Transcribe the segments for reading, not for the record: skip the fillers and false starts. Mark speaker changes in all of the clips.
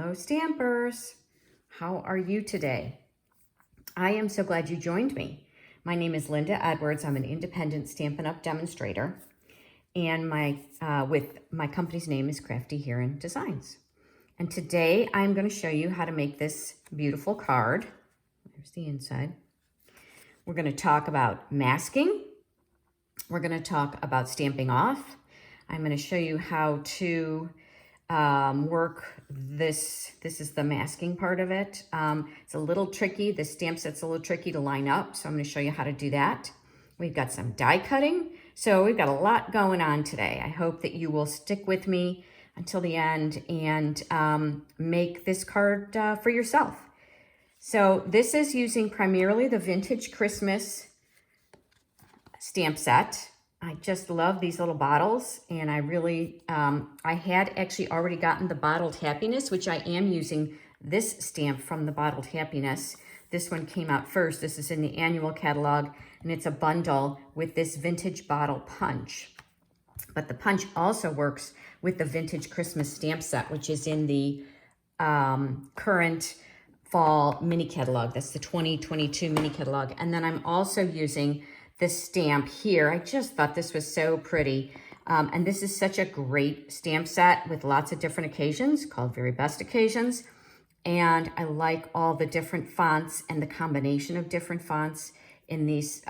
Speaker 1: Hello, Stampers. How are you today? I am so glad you joined me. My name is Linda Edwards. I'm an independent Stampin' Up! Demonstrator, and my company's name is Crafty Heron Designs. And today I'm going to show you how to make this beautiful card. There's the inside. We're going to talk about masking. We're going to talk about stamping off. I'm going to show you how to work this. This is the masking part of it. It's a little tricky. The stamp set's a little tricky to line up, so I'm going to show you how to do that. We've got some die cutting, so we've got a lot going on today. I hope that you will stick with me until the end and make this card for yourself. So this is using primarily the Vintage Christmas stamp set. I just love these little bottles, and I really, I had actually already gotten the Bottled Happiness, which I am using this stamp from the Bottled Happiness. This one came out first. This is in the annual catalog, and it's a bundle with this Vintage Bottle Punch. But the punch also works with the Vintage Christmas stamp set, which is in the current fall mini catalog. That's the 2022 mini catalog. And then I'm also using this stamp here. I just thought this was so pretty. And this is such a great stamp set with lots of different occasions called Very Best Occasions. And I like all the different fonts and the combination of different fonts in these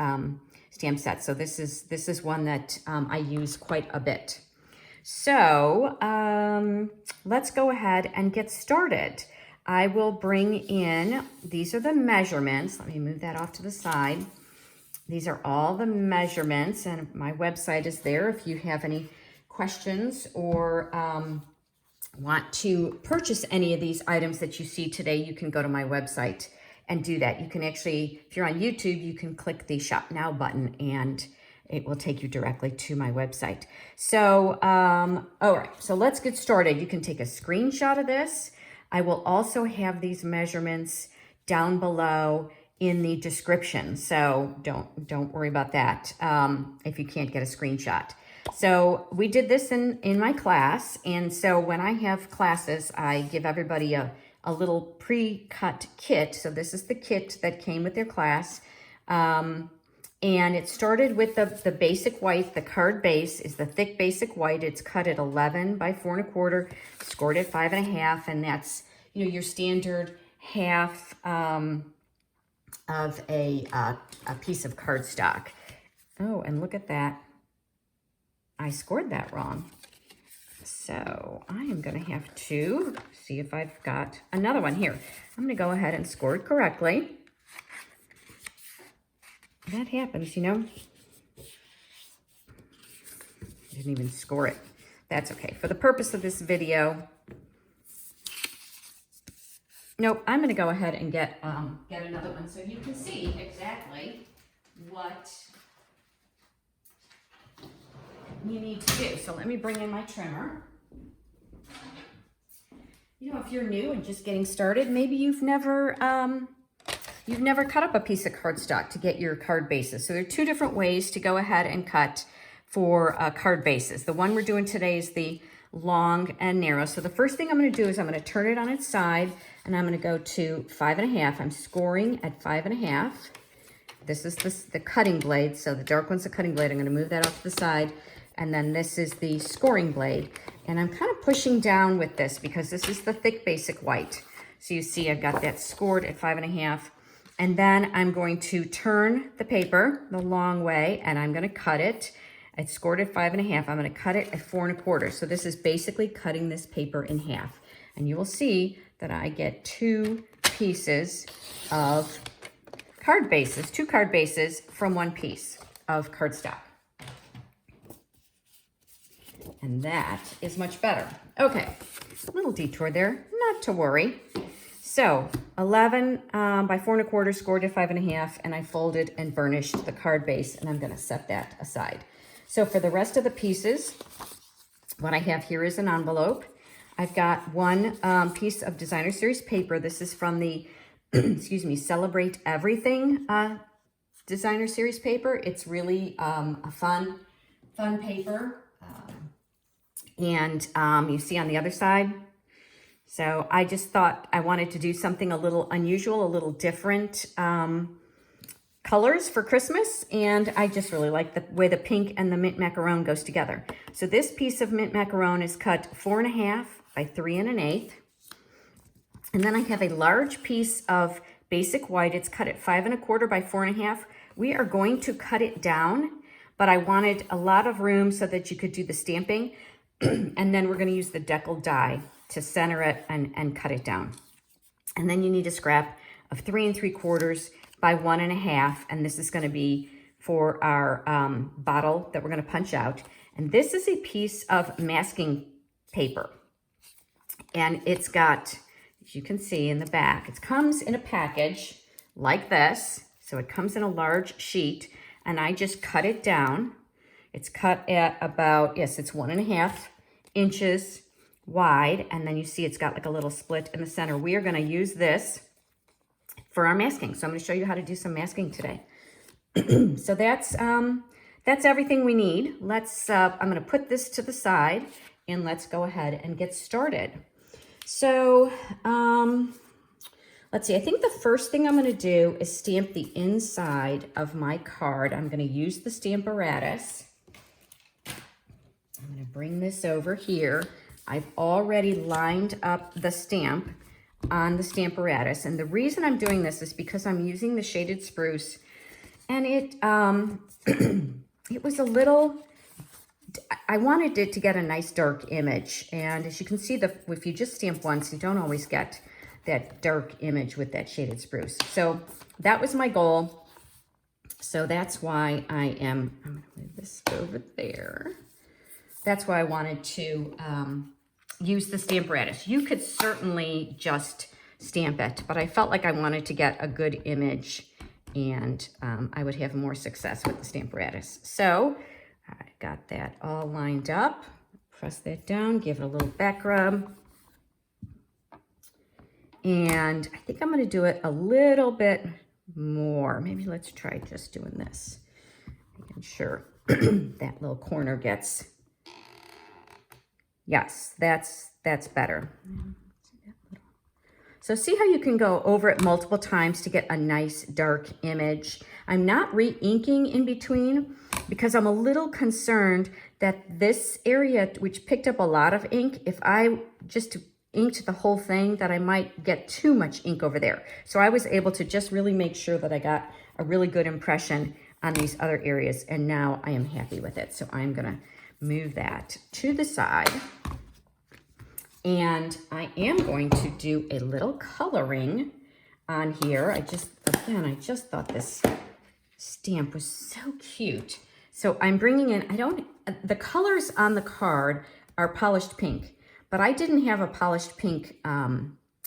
Speaker 1: stamp sets. So this is one that I use quite a bit. So let's go ahead and get started. I will bring in, these are the measurements. Let me move that off to the side. These are all the measurements, and my website is there if you have any questions or want to purchase any of these items that you see today. You can go to my website and do that. You can actually, if you're on YouTube, you can click the Shop Now button and it will take you directly to my website. So, all right, so let's get started. You can take a screenshot of this. I will also have these measurements down below in the description, so don't worry about that if you can't get a screenshot. So we did this in my class, and so when I have classes, I give everybody a little pre-cut kit. So this is the kit that came with their class, and it started with the basic white. The card base is the thick basic white. It's cut at 11 by 4 1/4, scored at 5 1/2, and that's, you know, your standard half of a piece of cardstock. Oh, and look at that. I scored that wrong. So I am going to have to see if I've got another one here. I'm going to go ahead and score it correctly. That happens, you know. Didn't even score it. That's okay. For the purpose of this video, nope, I'm going to go ahead and get another one so you can see exactly what you need to do. So let me bring in my trimmer. You know, if you're new and just getting started, maybe you've never cut up a piece of cardstock to get your card bases. So there are two different ways to go ahead and cut for card bases. The one we're doing today is the long and narrow. So the first thing I'm going to do is I'm going to turn it on its side, and I'm going to go to 5 1/2. I'm scoring at 5 1/2. This is the cutting blade. So the dark one's the cutting blade. I'm going to move that off to the side. And then this is the scoring blade. And I'm kind of pushing down with this because this is the thick basic white. So you see I've got that scored at 5 1/2. And then I'm going to turn the paper the long way, and I'm going to cut it. It's scored at 5 1/2. I'm going to cut it at 4 1/4. So this is basically cutting this paper in half. And you will see that I get two pieces of card bases, two card bases from one piece of cardstock. And that is much better. Okay, a little detour there, not to worry. So 11 by 4 1/4, scored at 5 1/2, and I folded and burnished the card base, and I'm going to set that aside. So for the rest of the pieces, what I have here is an envelope. I've got one piece of designer series paper. This is from the, excuse me, Celebrate Everything designer series paper. It's really a fun paper. And you see on the other side, So I just thought I wanted to do something a little unusual, a little different colors for Christmas. And I just really like the way the pink and the mint macaron goes together. So this piece of mint macaron is cut 4.5 by 3 1/8. And then I have a large piece of basic white. It's cut at 5 1/4 by 4 1/2. We are going to cut it down, but I wanted a lot of room so that you could do the stamping. And then we're going to use the decal die to center it and cut it down. And then you need a scrap of 3 3/4 by 1 1/2. And this is going to be for our bottle that we're going to punch out. And this is a piece of masking paper. And it's got, as you can see in the back, it comes in a package like this. So it comes in a large sheet, and I just cut it down. It's cut at about, yes, it's 1 1/2 inches wide, and then you see it's got like a little split in the center. We are gonna use this for our masking. So I'm gonna show you how to do some masking today. So that's everything we need. I'm gonna put this to the side, and let's go ahead and get started. So, let's see, I think the first thing I'm going to do is stamp the inside of my card. I'm going to use the Stamparatus. I'm going to bring this over here. I've already lined up the stamp on the Stamparatus. And the reason I'm doing this is because I'm using the shaded spruce. And it, it was a little, I wanted it to get a nice dark image. And as you can see, if you just stamp once, you don't always get that dark image with that shaded spruce. So that was my goal. So that's why I'm going to move this over there. That's why I wanted to use the Stamparatus. You could certainly just stamp it, but I felt like I wanted to get a good image, and I would have more success with the Stamparatus. So I got that all lined up. Press that down, give it a little back rub. And I think I'm going to do it a little bit more. Maybe let's try just doing this. Making sure that little corner gets, yes, that's better. So see how you can go over it multiple times to get a nice dark image. I'm not re-inking in between because I'm a little concerned that this area, which picked up a lot of ink, if I just inked the whole thing, that I might get too much ink over there. So I was able to just really make sure that I got a really good impression on these other areas, and now I am happy with it. So I'm gonna move that to the side, and I am going to do a little coloring on here. I just thought this stamp was so cute. So I'm bringing in, the colors on the card are polished pink, but I didn't have a polished pink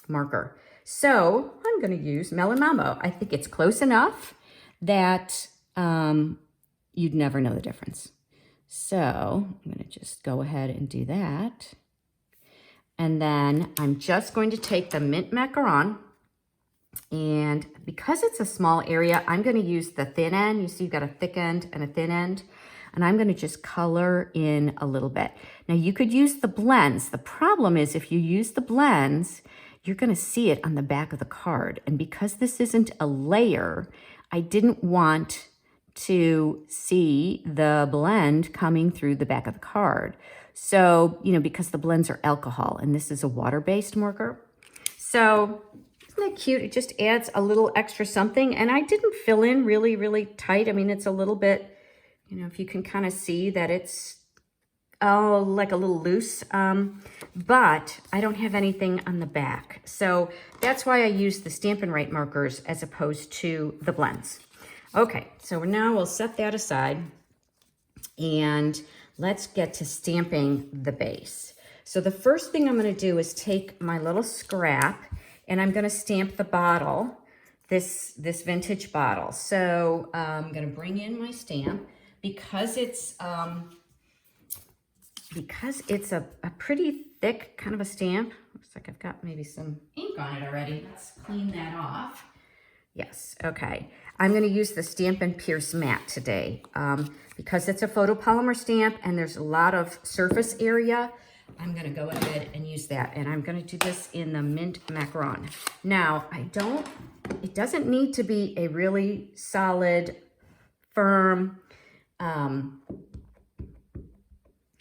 Speaker 1: marker. So I'm going to use Melon Mambo. I think it's close enough that you'd never know the difference. So I'm going to just go ahead and do that. And then I'm just going to take the mint macaron, and because it's a small area, I'm going to use the thin end. You see you've got a thick end and a thin end. And I'm going to just color in a little bit. Now you could use the blends. The problem is if you use the blends, you're going to see it on the back of the card. And because this isn't a layer, I didn't want to see the blend coming through the back of the card. So, because the blends are alcohol and this is a water-based marker. So isn't that cute? It just adds a little extra something. And I didn't fill in really, really tight. I mean, it's a little bit, if you can kind of see that it's like a little loose, but I don't have anything on the back. So that's why I use the Stampin' Right markers as opposed to the blends. Okay, so now we'll set that aside, and let's get to stamping the base. So the first thing I'm going to do is take my little scrap, and I'm going to stamp the bottle, this vintage bottle. So I'm going to bring in my stamp. Because it's a pretty thick kind of a stamp. Looks like I've got maybe some ink on it already. Let's clean that off. Yes, okay. I'm going to use the Stampin' Pierce Matte today because it's a photopolymer stamp and there's a lot of surface area. I'm gonna go ahead and use that. And I'm gonna do this in the mint macaron. Now, it doesn't need to be a really solid, firm,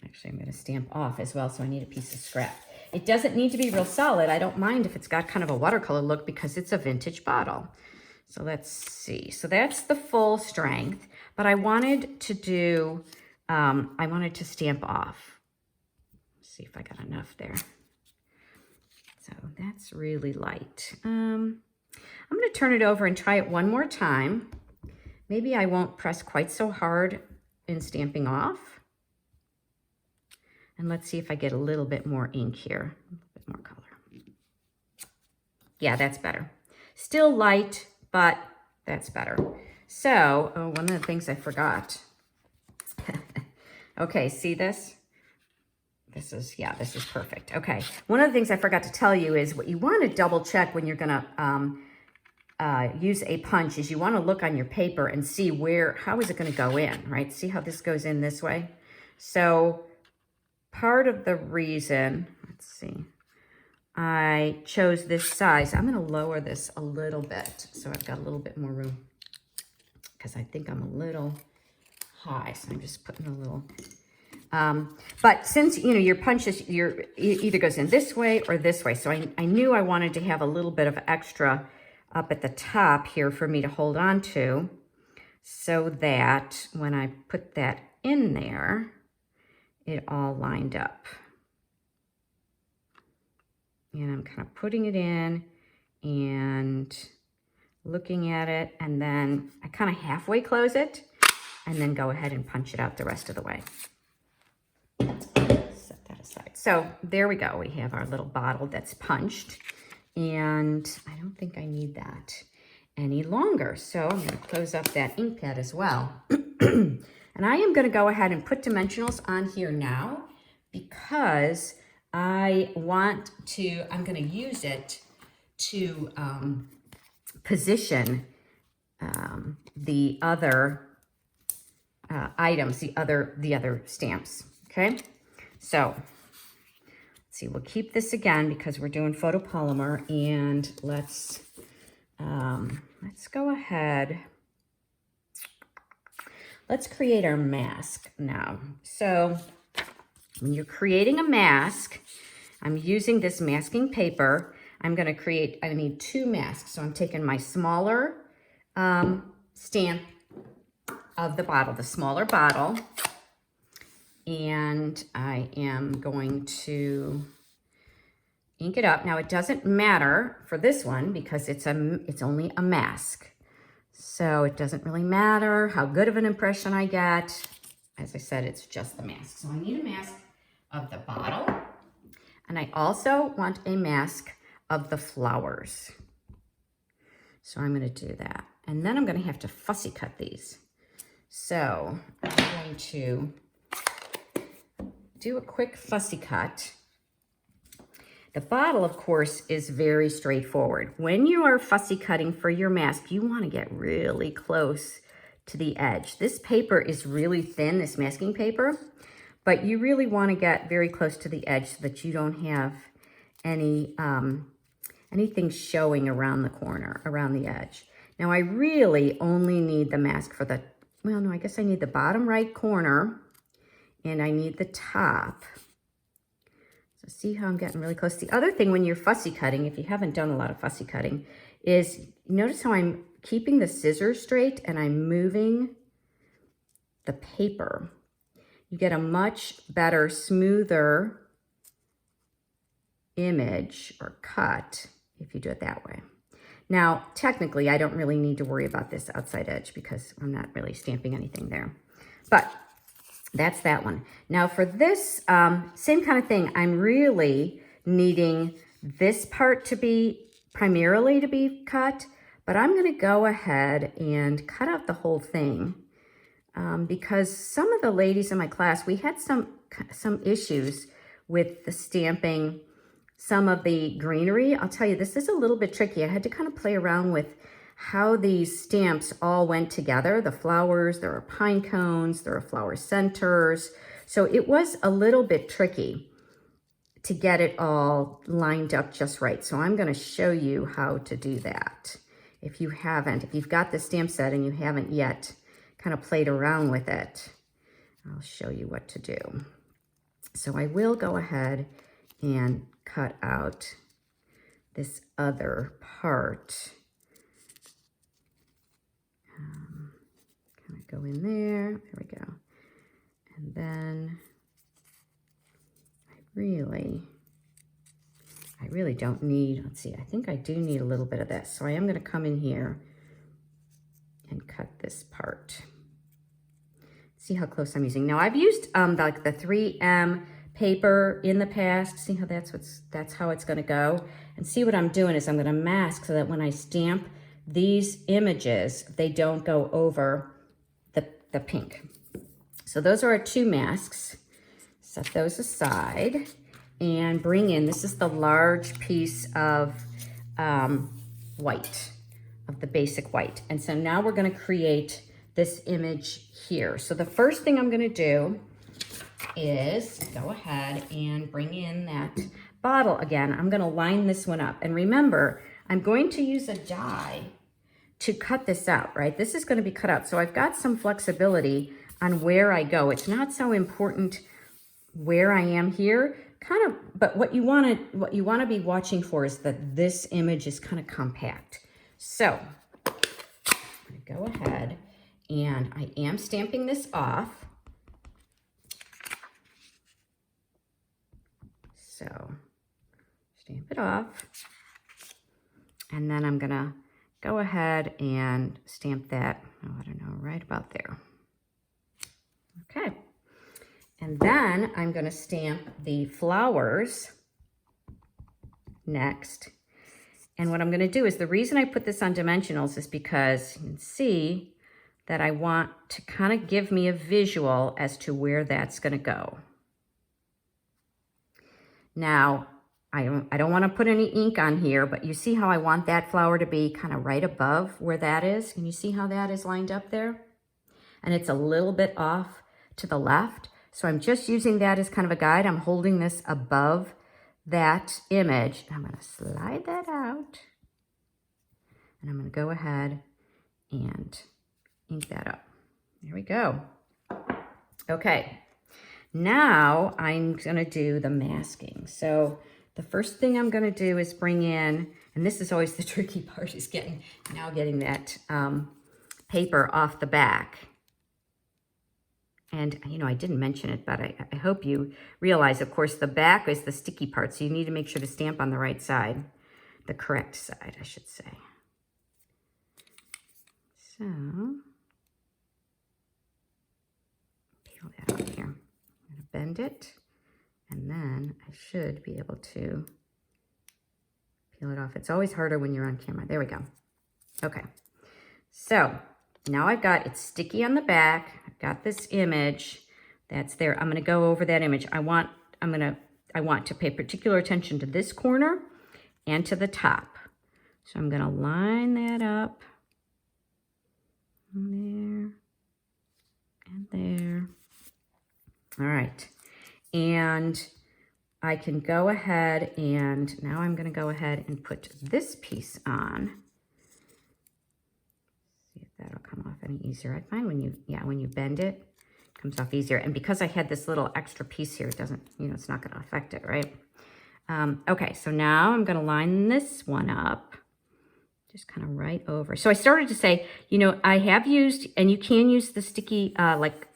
Speaker 1: actually I'm gonna stamp off as well, so I need a piece of scrap. It doesn't need to be real solid. I don't mind if it's got kind of a watercolor look because it's a vintage bottle. So let's see. So that's the full strength, but I wanted to do, I wanted to stamp off. Let's see if I got enough there. So that's really light. I'm going to turn it over and try it one more time. Maybe I won't press quite so hard in stamping off. And let's see if I get a little bit more ink here, a little bit more color. Yeah, that's better. Still light, but that's better. So, oh, one of the things I forgot. Okay, see this? This is perfect. Okay, one of the things I forgot to tell you is what you want to double check when you're gonna use a punch is you want to look on your paper and see how is it gonna go in, right? See how this goes in this way? So part of the reason, let's see, I chose this size. I'm going to lower this a little bit so I've got a little bit more room because I think I'm a little high. So I'm just putting a little, but since, you know, your punch is, it either goes in this way or this way. So I knew I wanted to have a little bit of extra up at the top here for me to hold on to so that when I put that in there, it all lined up. And I'm kind of putting it in and looking at it, and then I kind of halfway close it and then go ahead and punch it out the rest of the way. Set that aside. So there we go. We have our little bottle that's punched, and I don't think I need that any longer. So I'm going to close up that ink pad as well. And I am going to go ahead and put dimensionals on here now because I'm going to use it to position the other items, the other stamps, okay? So, let's see, we'll keep this again because we're doing photopolymer, and let's go ahead. Let's create our mask now. So when you're creating a mask, I'm using this masking paper. I need 2 masks. So I'm taking my smaller stamp of the bottle, the smaller bottle, and I am going to ink it up. Now it doesn't matter for this one because it's only a mask. So it doesn't really matter how good of an impression I get. As I said, it's just the mask. So I need a mask of the bottle. And I also want a mask of the flowers. So I'm going to do that. And then I'm going to have to fussy cut these. So I'm going to do a quick fussy cut. The bottle, of course, is very straightforward. When you are fussy cutting for your mask, you want to get really close to the edge. This paper is really thin, this masking paper, but you really want to get very close to the edge so that you don't have any anything showing around the corner, around the edge. Now, I really only need the mask for the, well, no, I guess I need the bottom right corner, and I need the top. So see how I'm getting really close. The other thing when you're fussy cutting, if you haven't done a lot of fussy cutting, is notice how I'm keeping the scissors straight and I'm moving the paper. You get a much better, smoother image or cut if you do it that way. Now, technically, I don't really need to worry about this outside edge because I'm not really stamping anything there. But that's that one. Now for this, same kind of thing. I'm really needing this part to be primarily to be cut, but I'm going to go ahead and cut out the whole thing because some of the ladies in my class, we had some issues with the stamping some of the greenery. I'll tell you, this is a little bit tricky. I had to kind of play around with how these stamps all went together. The flowers, there are pine cones, there are flower centers. So it was a little bit tricky. to get it all lined up just right. So I'm going to show you how to do that. If you've got the stamp set and you haven't yet kind of played around with it, I'll show you what to do. So I will go ahead and cut out this other part. Kind of go in there. There we go. And then I really don't need, let's see, I think I do need a little bit of this. So I am going to come in here and cut this part. See how close I'm using. Now I've used like the 3M paper in the past. See how that's how it's going to go. And see what I'm doing is I'm going to mask so that when I stamp these images, they don't go over the pink. So those are our 2 masks. Set those aside and bring in, this is the large piece of white, of the basic white. And so now we're going to create this image here. So the first thing I'm going to do is go ahead and bring in that bottle again. I'm going to line this one up. And remember, I'm going to use a die to cut this out, right? This is going to be cut out. So I've got some flexibility on where I go. It's not so important where I am here, kind of, but what you want to be watching for is that this image is kind of compact. So I'm going to go ahead and I am stamping this off. So stamp it off. And then I'm going to go ahead and stamp that, oh, I don't know, right about there. Okay. And then I'm going to stamp the flowers next. And what I'm going to do is, the reason I put this on dimensionals is because you can see that I want to kind of give me a visual as to where that's going to go. Now, I don't want to put any ink on here, but you see how I want that flower to be kind of right above where that is? Can you see how that is lined up there? And it's a little bit off to the left. So I'm just using that as kind of a guide. I'm holding this above that image. I'm going to slide that out. And I'm going to go ahead and ink that up. There we go. Okay. Now I'm going to do the masking. So the first thing I'm going to do is bring in, and this is always the tricky part, is getting that paper off the back. And, you know, I didn't mention it, but I hope you realize, of course, the back is the sticky part. So you need to make sure to stamp on the right side, the correct side, I should say. So, peel that out here. I'm going to bend it, and then I should be able to peel it off. It's always harder when you're on camera. There we go. Okay. So now I've got it sticky on the back. I've got this image that's there. I'm going to go over that image. I want to pay particular attention to this corner and to the top. So I'm going to line that up there and there. All right. And I can go ahead and now I'm going to go ahead and put this piece on. See if that'll come off any easier. I find when you bend it, it comes off easier. And because I had this little extra piece here, it doesn't, it's not going to affect it, right? Okay, so now I'm going to line this one up. Just kind of right over. So I started to say, I have used, and you can use the sticky,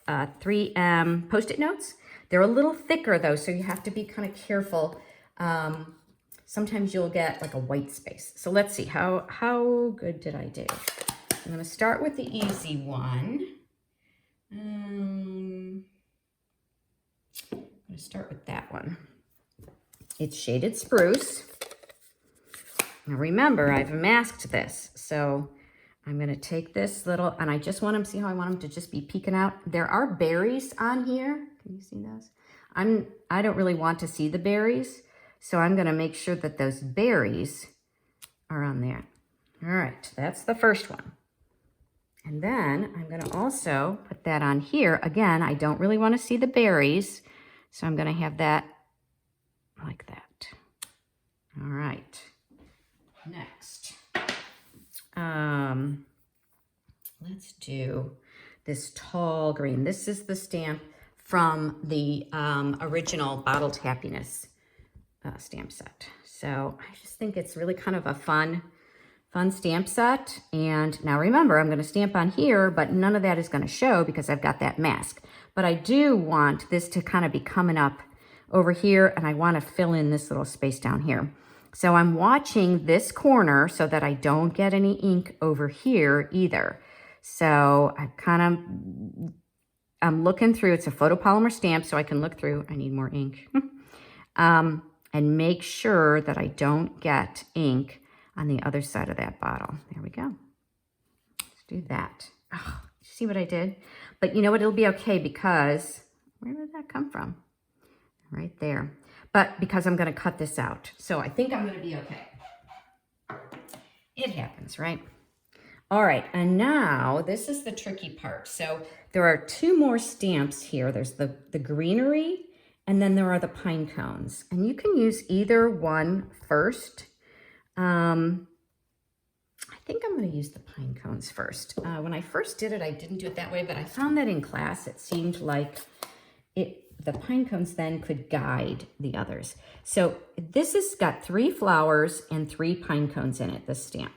Speaker 1: 3M Post-it notes. They're a little thicker though, so you have to be kind of careful. Sometimes you'll get like a white space. So let's see, how good did I do? I'm going to start with the easy one. I'm going to start with that one. It's shaded spruce. Now remember, I've masked this, so I'm going to take this little, and I just want them, see how I want them to just be peeking out? There are berries on here. Can you see those? I don't really want to see the berries, so I'm going to make sure that those berries are on there. All right, that's the first one. And then I'm going to also put that on here. Again, I don't really want to see the berries, so I'm going to have that like that. All right. Next, let's do this tall green. This is the stamp from the original Bottled Happiness stamp set. So I just think it's really kind of a fun stamp set. And now remember, I'm going to stamp on here, but none of that is going to show because I've got that mask. But I do want this to kind of be coming up over here, and I want to fill in this little space down here. So I'm watching this corner so that I don't get any ink over here either. So I'm looking through. It's a photopolymer stamp, so I can look through. I need more ink. And make sure that I don't get ink on the other side of that bottle. There we go. Let's do that. Oh, see what I did? But you know what? It'll be okay because, where did that come from? Right there. But because I'm going to cut this out. So I think I'm going to be okay. It happens, right? All right. And now this is the tricky part. So there are two more stamps here. There's the greenery, and then there are the pine cones. And you can use either one first. I think I'm going to use the pine cones first. When I first did it, I didn't do it that way, but I found that in class it seemed like the pine cones then could guide the others. So this has got 3 flowers and 3 pine cones in it, this stamp.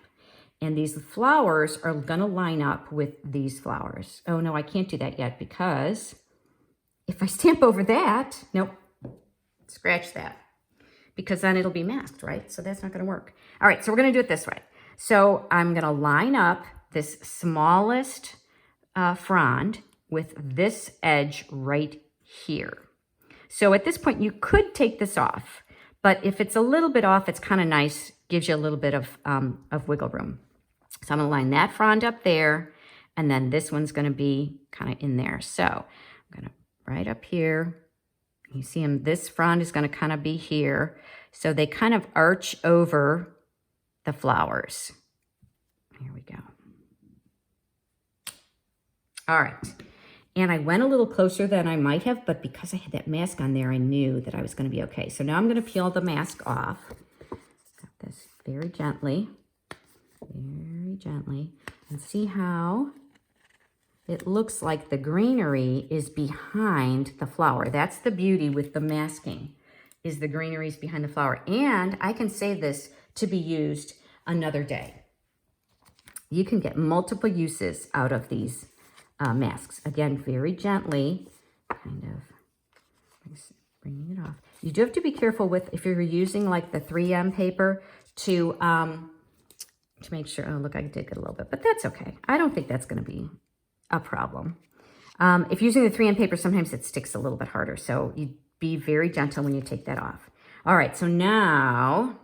Speaker 1: And these flowers are going to line up with these flowers. Oh, no, I can't do that yet because if I stamp over that, nope, scratch that. Because then it'll be masked, right? So that's not going to work. All right, so we're going to do it this way. So I'm going to line up this smallest frond with this edge right here. So at this point, you could take this off. But if it's a little bit off, it's kind of nice, gives you a little bit of wiggle room. So I'm going to line that frond up there, and then this one's going to be kind of in there. So I'm going to right up here. You see them, this frond is going to kind of be here. So they kind of arch over the flowers. Here we go. All right. And I went a little closer than I might have, but because I had that mask on there, I knew that I was going to be okay. So now I'm going to peel the mask off. Got this very gently, and see how it looks like the greenery is behind the flower. That's the beauty with the masking, is the greenery is behind the flower. And I can save this to be used another day. You can get multiple uses out of these masks. Again, very gently, kind of bringing it off. You do have to be careful with, if you're using like the 3M paper, to make sure, oh, look, I did get a little bit, but that's okay. I don't think that's going to be a problem. If using the 3M paper, sometimes it sticks a little bit harder, so you be very gentle when you take that off. All right, so now,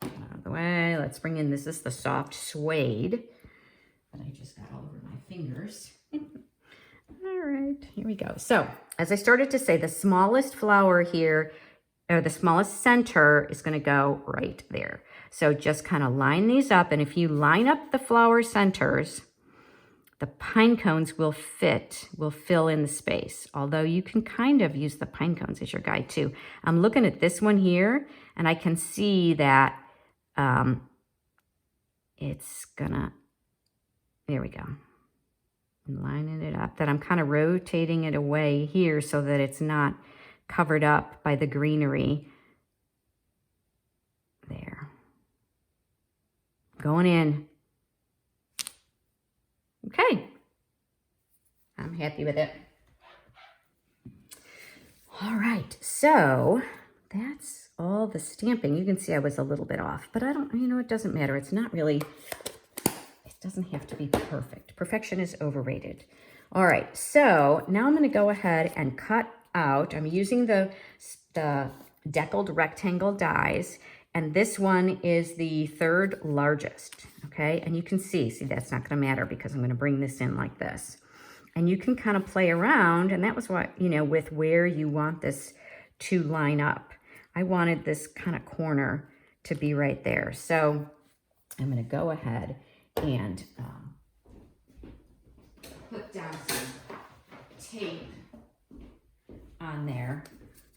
Speaker 1: out of the way, let's bring in, this is the soft suede that I just got all over my fingers. All right, here we go. So, as I started to say, the smallest flower here, or the smallest center, is going to go right there. So just kind of line these up, and if you line up the flower centers, the pine cones will fill in the space. Although you can kind of use the pine cones as your guide too. I'm looking at this one here, and I can see that it's gonna, there we go. I'm lining it up, that I'm kind of rotating it away here so that it's not covered up by the greenery. There. Going in. Okay. I'm happy with it. All right, so that's all the stamping. You can see I was a little bit off, but I don't, it doesn't matter. It's not really, it doesn't have to be perfect. Perfection is overrated. All right, so now I'm going to go ahead and cut out. I'm using the deckled rectangle dies, and this one is the 3rd largest, okay? And you can see that's not going to matter because I'm going to bring this in like this. And you can kind of play around, and that was what, with where you want this to line up. I wanted this kind of corner to be right there. So I'm going to go ahead and put down some tape on there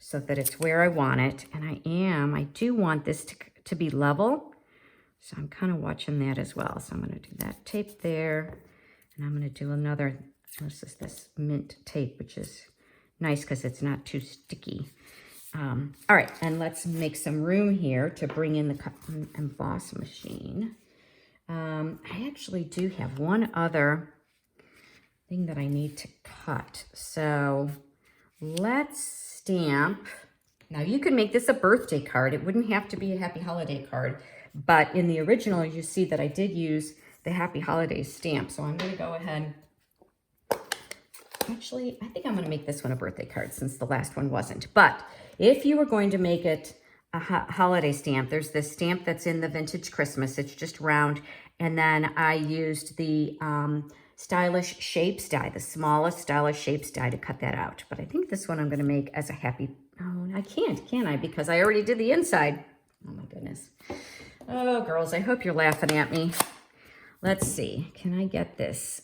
Speaker 1: so that it's where I want it. And I do want this to be level. So I'm kind of watching that as well. So I'm going to do that tape there. And I'm going to do another, this is this mint tape, which is nice because it's not too sticky. All right, and let's make some room here to bring in the cut and emboss machine. I actually do have one other thing that I need to cut. So let's stamp. Now you could make this a birthday card. It wouldn't have to be a happy holiday card, but in the original, you see that I did use the happy holidays stamp. So I'm going to go ahead. Actually, I think I'm going to make this one a birthday card since the last one wasn't. But if you were going to make it a holiday stamp, there's this stamp that's in the Vintage Christmas. It's just round. And then I used the Stylish Shapes die, the smallest Stylish Shapes die to cut that out. But I think this one I'm going to make as a happy... Oh, I can't, can I? Because I already did the inside. Oh, my goodness. Oh, girls, I hope you're laughing at me. Let's see. Can I get this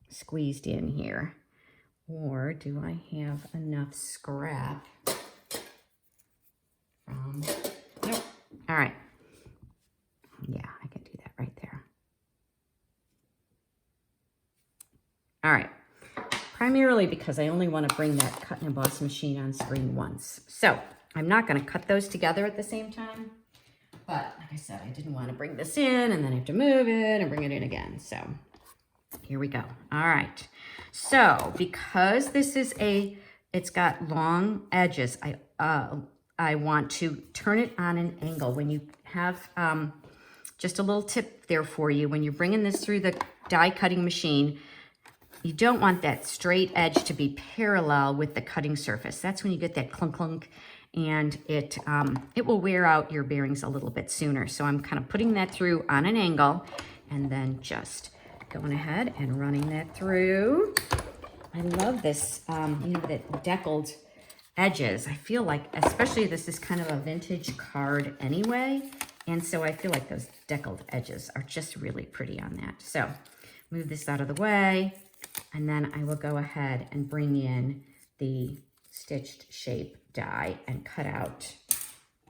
Speaker 1: squeezed in here? Or do I have enough scrap? Nope. All right. Yeah, I can do that right there. All right. Primarily because I only want to bring that cut and emboss machine on screen once. So I'm not going to cut those together at the same time. But like I said, I didn't want to bring this in and then I have to move it and bring it in again. So here we go. All right. So because this is it's got long edges, I want to turn it on an angle. When you have just a little tip there for you, when you're bringing this through the die cutting machine, you don't want that straight edge to be parallel with the cutting surface. That's when you get that clunk clunk, and it will wear out your bearings a little bit sooner. So I'm kind of putting that through on an angle and then just going ahead and running that through. I love this, that deckled edges. I feel like, especially this is kind of a vintage card anyway. And so I feel like those deckled edges are just really pretty on that. So move this out of the way. And then I will go ahead and bring in the stitched shape die and cut out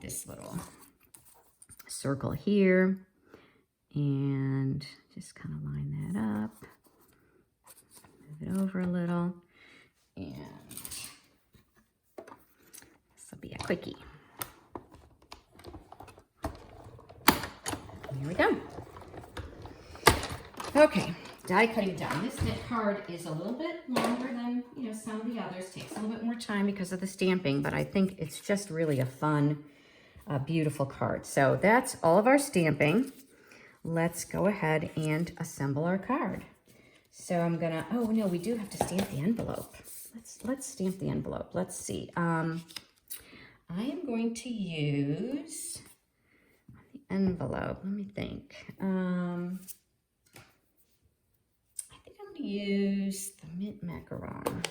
Speaker 1: this little circle here. And just kind of line that up. Move it over a little. And this will be a quickie. Here we go. Okay, die cutting done. This knit card is a little bit longer than, some of the others. Takes a little bit more time because of the stamping, but I think it's just really a fun, beautiful card. So that's all of our stamping. Let's go ahead and assemble our card. So I'm gonna, oh no, we do have to stamp the envelope. Let's stamp the envelope. Let's see. I am going to use the envelope. Let me think. I think I'm gonna use the mint macaron.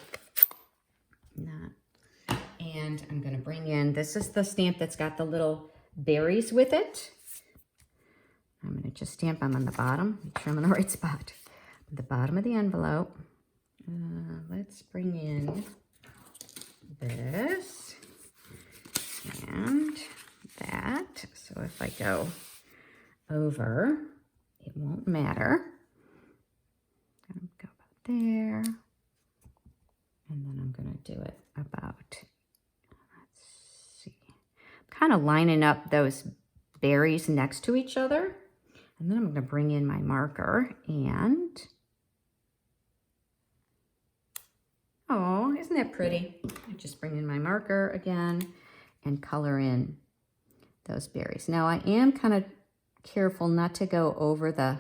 Speaker 1: And I'm gonna bring in, this is the stamp that's got the little berries with it. I'm going to just stamp them on the bottom, make sure I'm in the right spot. At the bottom of the envelope, let's bring in this and that. So if I go over, it won't matter. I'm going to go about there. And then I'm going to do it about, let's see, I'm kind of lining up those berries next to each other. And then I'm going to bring in my marker and, oh, isn't that pretty? I just bring in my marker again and color in those berries. Now I am kind of careful not to go over the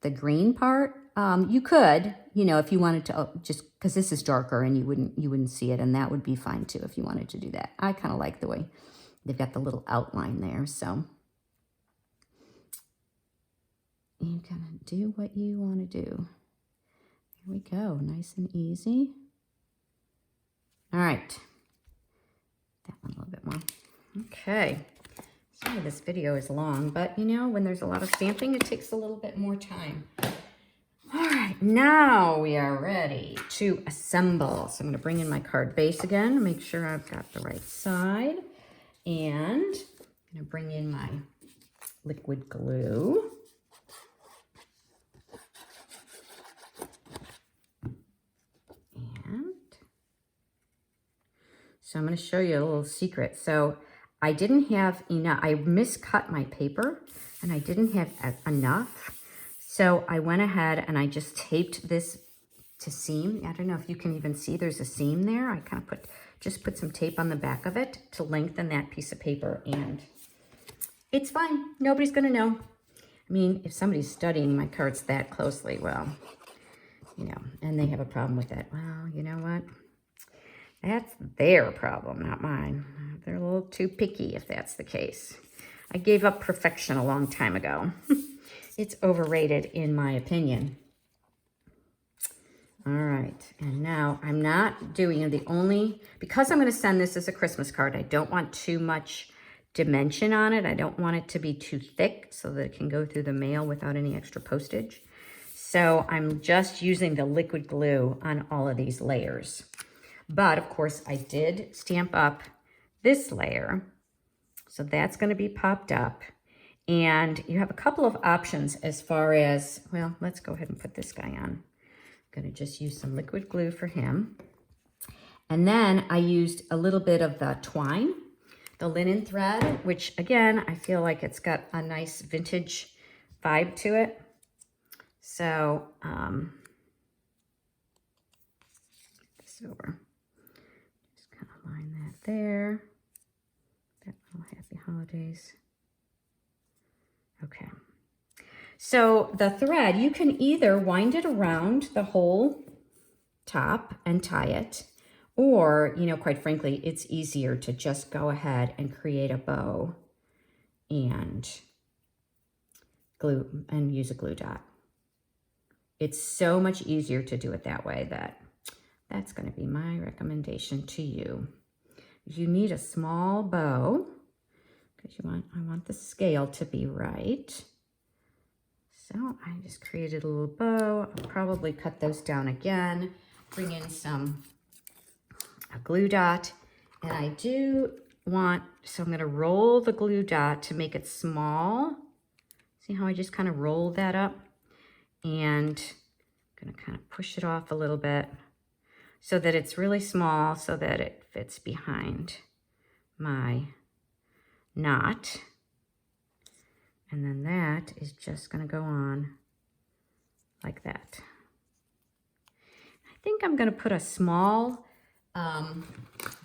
Speaker 1: green part. You could, if you wanted to, just because this is darker and you wouldn't see it, and that would be fine too if you wanted to do that. I kind of like the way they've got the little outline there, so. You kind of do what you want to do. There we go, nice and easy. All right, that one a little bit more. Okay, sorry this video is long, but when there's a lot of stamping, it takes a little bit more time. All right, right, now we are ready to assemble. So I'm going to bring in my card base again, make sure I've got the right side. And I'm going to bring in my liquid glue. And so I'm going to show you a little secret. So I didn't have enough, I miscut my paper and I didn't have enough. So I went ahead and I just taped this to seam. I don't know if you can even see there's a seam there. I kind of just put some tape on the back of it to lengthen that piece of paper, and it's fine. Nobody's gonna know. I mean, if somebody's studying my cards that closely, well, you know, and they have a problem with it, well, you know what? That's their problem, not mine. They're a little too picky if that's the case. I gave up perfection a long time ago. It's overrated in my opinion. All right, and now I'm not doing because I'm going to send this as a Christmas card, I don't want too much dimension on it. I don't want it to be too thick so that it can go through the mail without any extra postage. So I'm just using the liquid glue on all of these layers. But of course I did stamp up this layer. So that's going to be popped up. And you have a couple of options as far as, well, let's go ahead and put this guy on. I'm going to just use some liquid glue for him. And then I used a little bit of the twine, the linen thread, which again, I feel like it's got a nice vintage vibe to it. So, this over. Just kind of line that there. That little happy holidays. Okay. So the thread, you can either wind it around the whole top and tie it, or, you know, quite frankly, it's easier to just go ahead and create a bow and glue and use a glue dot. It's so much easier to do it that way. That's going to be my recommendation to you. You need a small bow because I want the scale to be right. So I just created a little bow. I'll probably cut those down again, bring in a glue dot, and I do want, so I'm going to roll the glue dot to make it small. See how I just kind of roll that up? And I'm going to kind of push it off a little bit so that it's really small so that it fits behind my knot. And then that is just going to go on like that. I think I'm going to put a small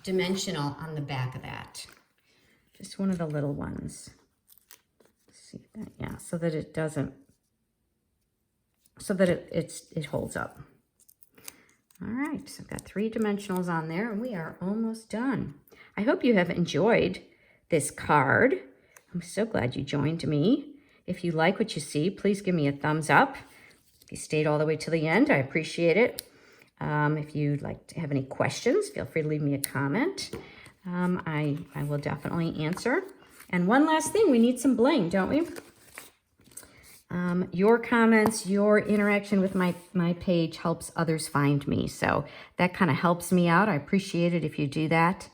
Speaker 1: dimensional on the back of that. Just one of the little ones. See that? Yeah, so that it doesn't, so that it holds up. All right, so I've got 3 dimensionals on there and we are almost done. I hope you have enjoyed this card. I'm so glad you joined me. If you like what you see, please give me a thumbs up. If you stayed all the way to the end, I appreciate it. If you'd like to have any questions, feel free to leave me a comment. I will definitely answer. And one last thing, we need some bling, don't we? Your comments, your interaction with my page helps others find me. So that kind of helps me out. I appreciate it if you do that.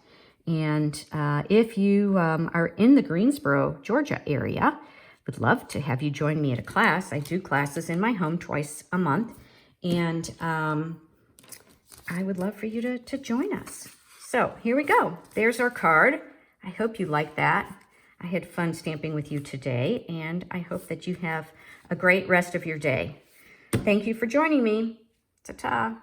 Speaker 1: And if you are in the Greensboro, Georgia area, would love to have you join me at a class. I do classes in my home twice a month. And I would love for you to join us. So here we go. There's our card. I hope you like that. I had fun stamping with you today, and I hope that you have a great rest of your day. Thank you for joining me. Ta-ta.